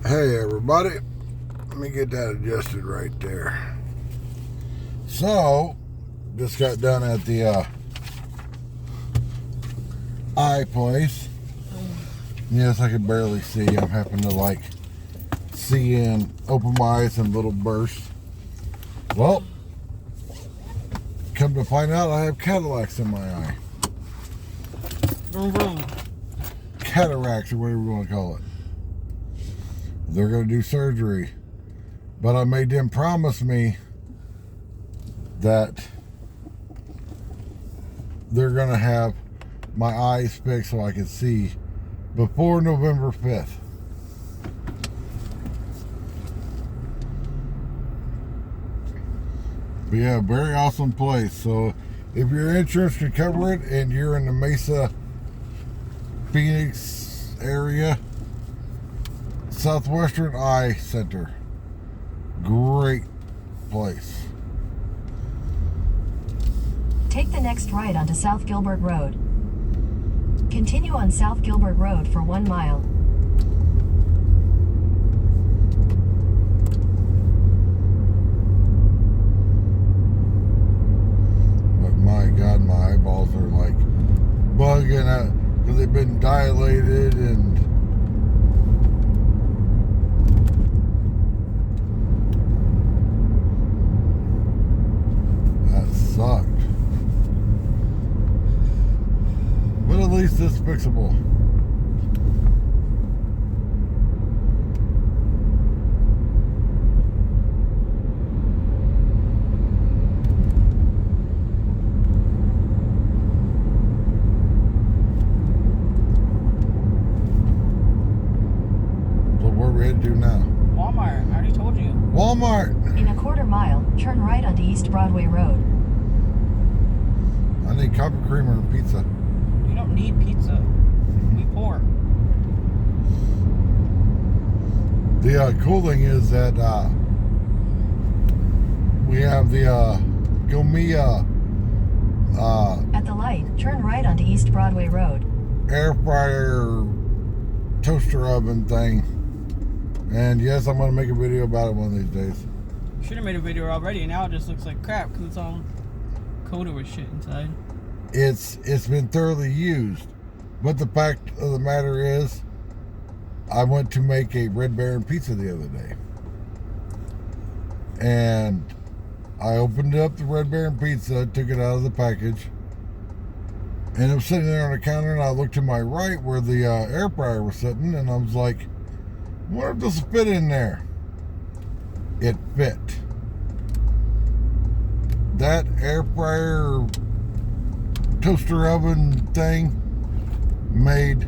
Hey everybody, let me get that adjusted right there. So, just got done at the eye place. Yes, I can barely see. I'm having to see in open my eyes in little bursts. Well, come to find out I have cataracts in my eye. Cataracts or whatever you want to call it. They're going to do surgery. But I made them promise me that they're going to have my eyes fixed so I can see before November 5th. But yeah, very awesome place. So if your insurance can cover it and you're in the Mesa, Phoenix area, Southwestern Eye Center. Great place. Take the next right onto South Gilbert Road. Continue on South Gilbert Road for 1 mile. But my God, my eyeballs are bugging out because they've been dilated and sucked. But at least it's fixable. So where we headed to now? Walmart. I already told you. Walmart. In a quarter mile, turn right onto East Broadway Road. I need coffee creamer and pizza. You don't need pizza. We poor. The cool thing is that we have the Gomia At the light, turn right onto East Broadway Road. air fryer toaster oven thing. And yes, I'm going to make a video about it one of these days. Should have made a video already. Now it just looks like crap because it's all coated with shit inside. It's been thoroughly used. But the fact of the matter is, I went to make a Red Baron pizza the other day. And I opened up the Red Baron pizza, took it out of the package, and it was sitting there on the counter, and I looked to my right where the air fryer was sitting, and I was like, I wonder if this will fit in there. It fit. That air fryer toaster oven thing made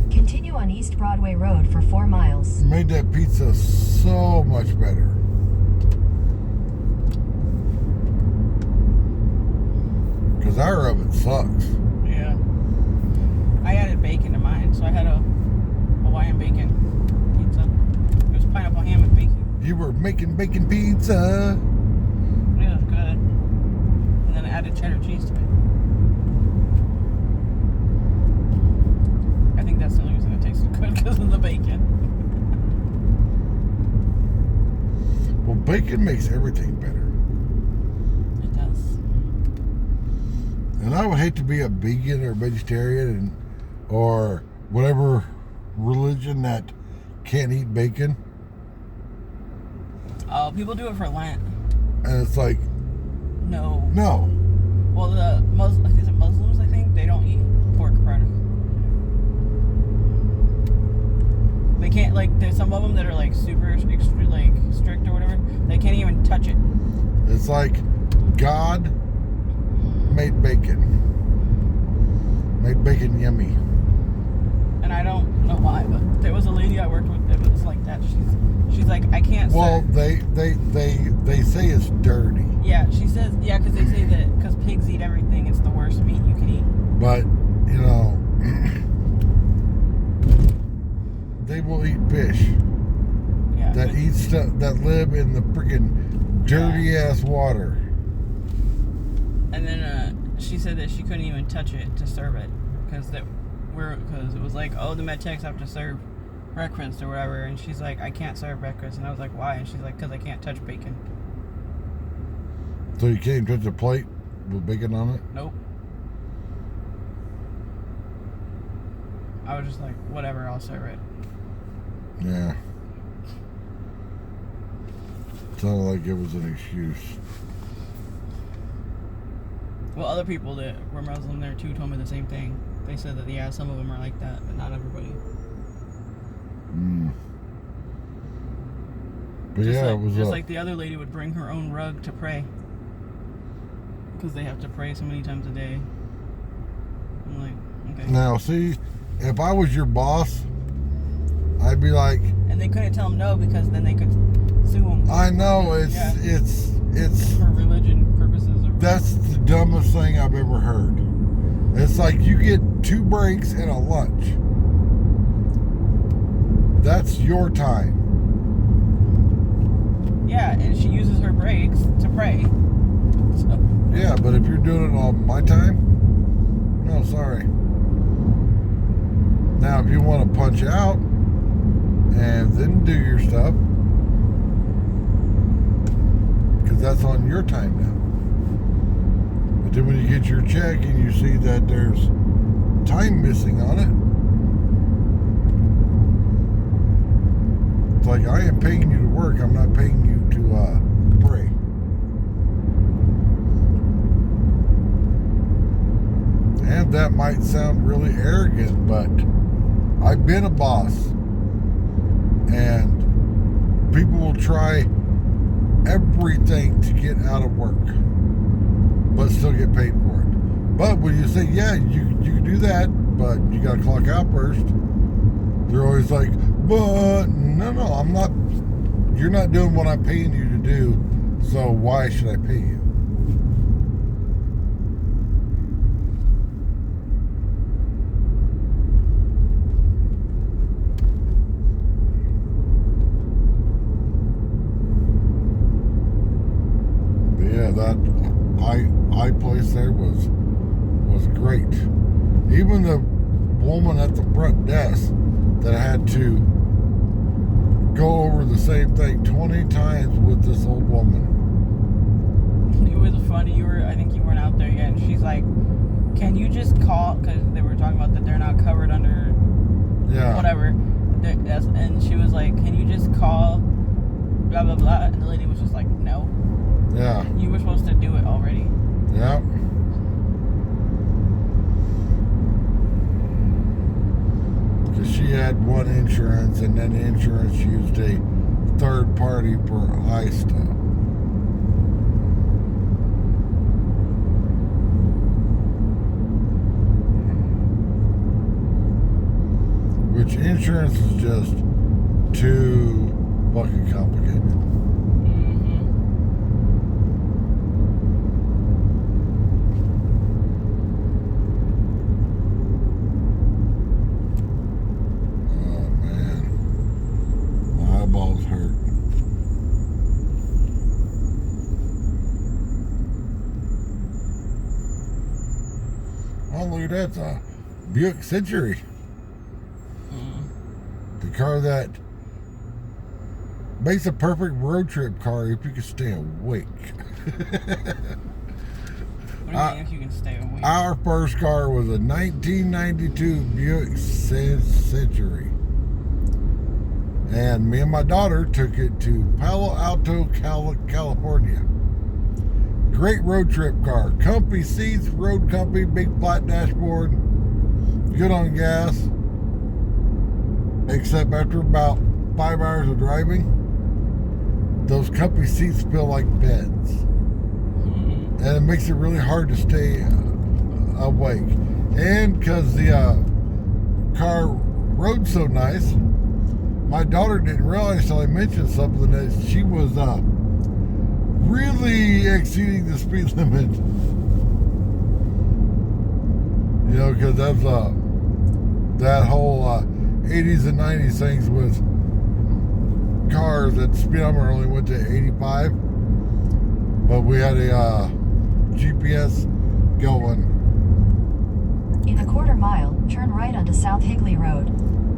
Continue on East Broadway Road for 4 miles. that pizza so much better. Because our oven sucks. Yeah. I added bacon to mine, so I had a Hawaiian bacon pizza. It was pineapple ham and bacon. You were making bacon pizza. Yeah, it was good. And then I added cheddar cheese to it. I think that's the only reason it tasted good because of the bacon. Well, bacon makes everything better. It does. And I would hate to be a vegan or vegetarian or whatever religion that can't eat bacon. People do it for Lent. And it's like, No. no. Well, the Muslims, I think, they don't eat pork products. They can't, there's some of them that are, super strict or whatever. They can't even touch it. It's like God made bacon. Made bacon yummy. And I don't know why, but there was a lady I worked with that was like that. She's like, I can't Well, serve. they say it's dirty. Yeah, she says, yeah, because they say that because pigs eat everything, it's the worst meat you can eat. But, they will eat fish Yeah. that eat stuff that live in the freaking dirty ass water. And then she said that she couldn't even touch it to serve it because it was like, oh, the med techs have to serve. breakfast or whatever, and she's like, I can't serve breakfast. And I was like, why? And she's like, because I can't touch bacon. So you can't touch a plate with bacon on it? Nope. I was just like, whatever, I'll serve it. Yeah. Sounded like it was an excuse. Well, other people that were Muslim there too told me the same thing. They said that, yeah, some of them are like that, but not everybody. But Just yeah, like, it was just like the other lady would bring her own rug to pray. Because they have to pray so many times a day. I'm like, okay. Now, see, if I was your boss, I'd be like, And they couldn't tell them no because then they could sue them. I know it's For religion purposes. Or that's the dumbest thing I've ever heard. It's like you get 2 breaks and a lunch. That's your time. Yeah, and she uses her breaks to pray. So, Yeah, but if you're doing it on my time, no, sorry. Now, if you want to punch out and then do your stuff, because that's on your time now. But then when you get your check and you see that there's time missing on it, it's like, I am paying you to work, I'm not paying you to pray. And that might sound really arrogant, but I've been a boss. And people will try everything to get out of work, but still get paid for it. But when you say, yeah, you can do that, but you got to clock out first, they're always like, but no, I'm not. You're not doing what I'm paying you to do, so why should I pay you? But yeah, that I place there was great. Even the woman at the front desk that had to go over the same thing 20 times with this old woman. it was funny. I think you weren't out there yet. And she's like, can you just call? Because they were talking about that they're not covered under whatever. And she was like, can you just call blah, blah, blah. And the lady was just like, no. Yeah. You were supposed to do it already. Yeah. Because she had one insurance, and then the insurance used a third party for eye stuff. Which insurance is just too fucking complicated. That's a Buick Century. The car that makes a perfect road trip car if you can stay awake. What do you mean if you can stay awake? Our first car was a 1992 Buick Century. And me and my daughter took it to Palo Alto, California. Great road trip car. Comfy seats, road comfy, big flat dashboard. Good on gas. Except after about 5 hours of driving, those comfy seats feel like beds. And it makes it really hard to stay awake. And because the car rode so nice, my daughter didn't realize until I mentioned something that she was really exceeding the speed limit. You know, because that's that whole 80s and 90s things with cars that the speed limit only went to 85. But we had a GPS going. In a quarter mile, turn right onto South Higley Road.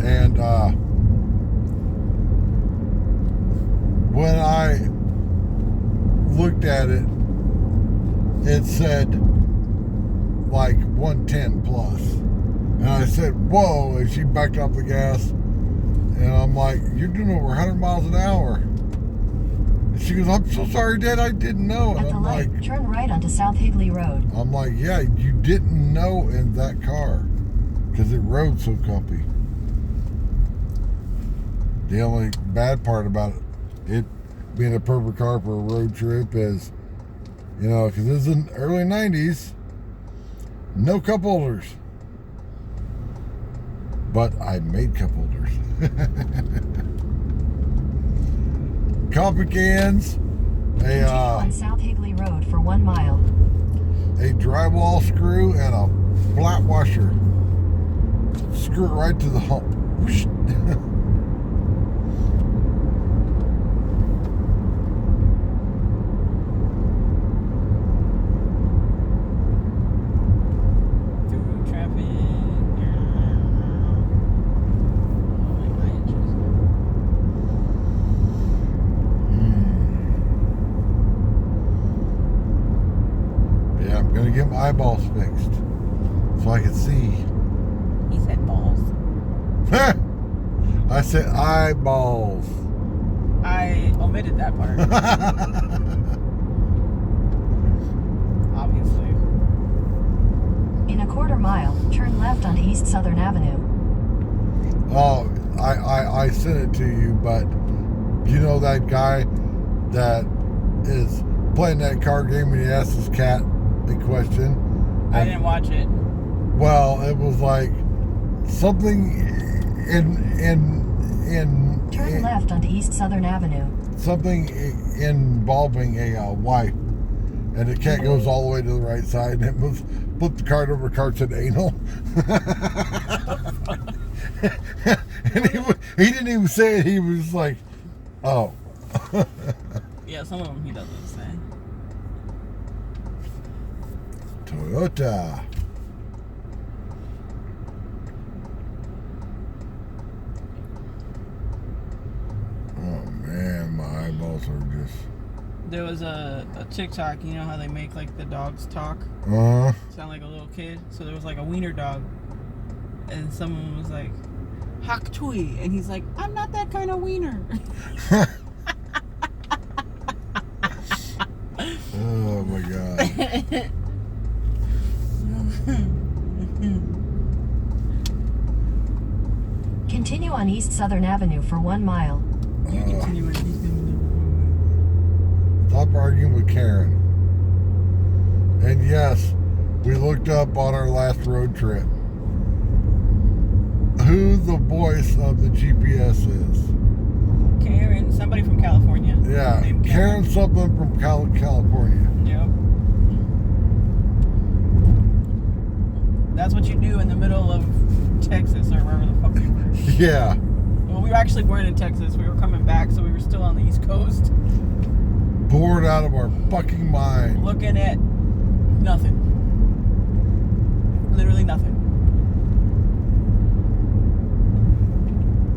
And when I looked at it, it said like 110 plus. And I said, whoa, and she backed off the gas. And I'm like, you're doing over 100 miles an hour. And she goes, I'm so sorry, Dad, I didn't know. And At the I'm light, like, turn right onto South Higley Road. I'm like, yeah, you didn't know in that car. Because it rode so comfy. The only bad part about it being a perfect car for a road trip is, you know, because this is in the early 90s, no cup holders. But I made cup holders. Coffee cans, Continue on South Higley Road for 1 mile. a drywall screw, and a flat washer. Screw it right to the hump. Whoosh. Through traffic. Yeah, I'm gonna get my eyeballs fixed so I can see. He said balls. I said eyeballs. I omitted that part. Obviously. In a quarter mile, turn left onto East Southern Avenue. Oh, I sent it to you, but you know that guy that is playing that card game and he asked his cat a question? I didn't watch it. Well, it was like something Turn left onto East Southern Avenue. something involving a wife, and the cat goes all the way to the right side, and it was flipped the card over, card said anal. And he didn't even say it. He was like, oh. Yeah, some of them he doesn't say. Toyota. Oh man, my eyeballs are just. There was a TikTok, you know how they make like the dogs talk? Sound like a little kid. So there was like a wiener dog. And someone was like, Hak Tui. And he's like, I'm not that kind of wiener. Oh my god. Continue on East Southern Avenue for 1 mile. You continue with these things. Stop arguing with Karen. And yes, we looked up on our last road trip who the voice of the GPS is. Karen, somebody from California. Yeah, named Karen something from California. Yep. That's what you do in the middle of Texas or wherever the fuck you were. Yeah. Well, we actually weren't in Texas. We were coming back, so we were still on the East Coast. Bored out of our fucking mind. Looking at nothing. Literally nothing.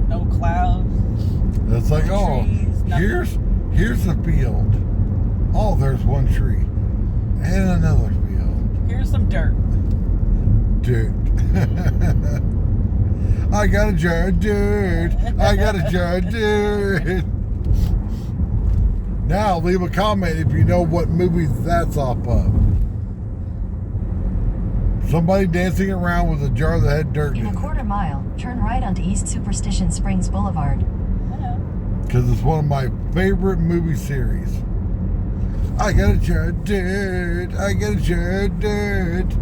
No clouds. It's like, No oh, trees, nothing. here's a field. Oh, there's one tree. And another field. Here's some dirt. Dirt. I got a jar of dirt. I got a jar of dirt. Now leave a comment if you know what movie that's off of. Somebody dancing around with a jar that had dirt In in a it. quarter mile, turn right onto East Superstition Springs Boulevard. Because it's one of my favorite movie series. I got a jar of dirt. I got a jar of dirt.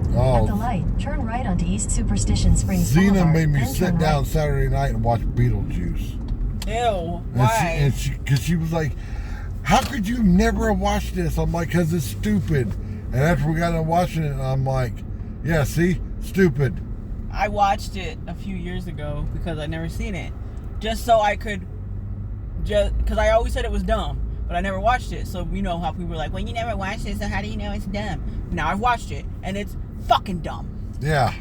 At the Oh, light, turn right onto East Superstition Springs Zena Boulevard. made me then sit turn down right. Saturday night and watch Beetlejuice. Ew. Why? Because she was like, how could you never have watched this? I'm like, because it's stupid. And after we got done watching it, I'm like, yeah, see? Stupid. I watched it a few years ago because I'd never seen it. Just so I could, because I always said it was dumb, but I never watched it. So you know how people were like, well, you never watched it, so how do you know it's dumb? Now I've watched it, and it's fucking dumb. Yeah.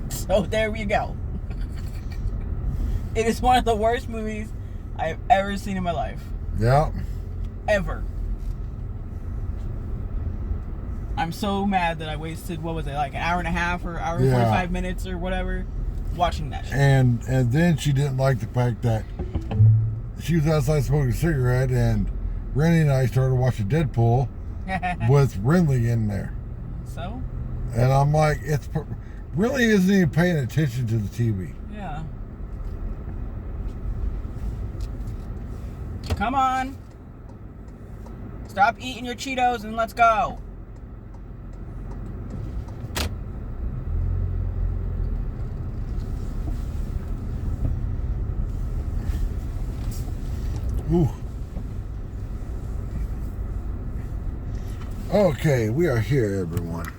So there we go. It is one of the worst movies I've ever seen in my life. Yeah. Ever. I'm so mad that I wasted, what was it, like an hour and a half or hour and 45 minutes or whatever watching that shit. And then she didn't like the fact that she was outside smoking a cigarette, and Rennie and I started watching Deadpool with Renly in there. So? And I'm like, Renly isn't even paying attention to the TV. Yeah. Come on. Stop eating your Cheetos and let's go. Ooh. Okay, we are here, everyone.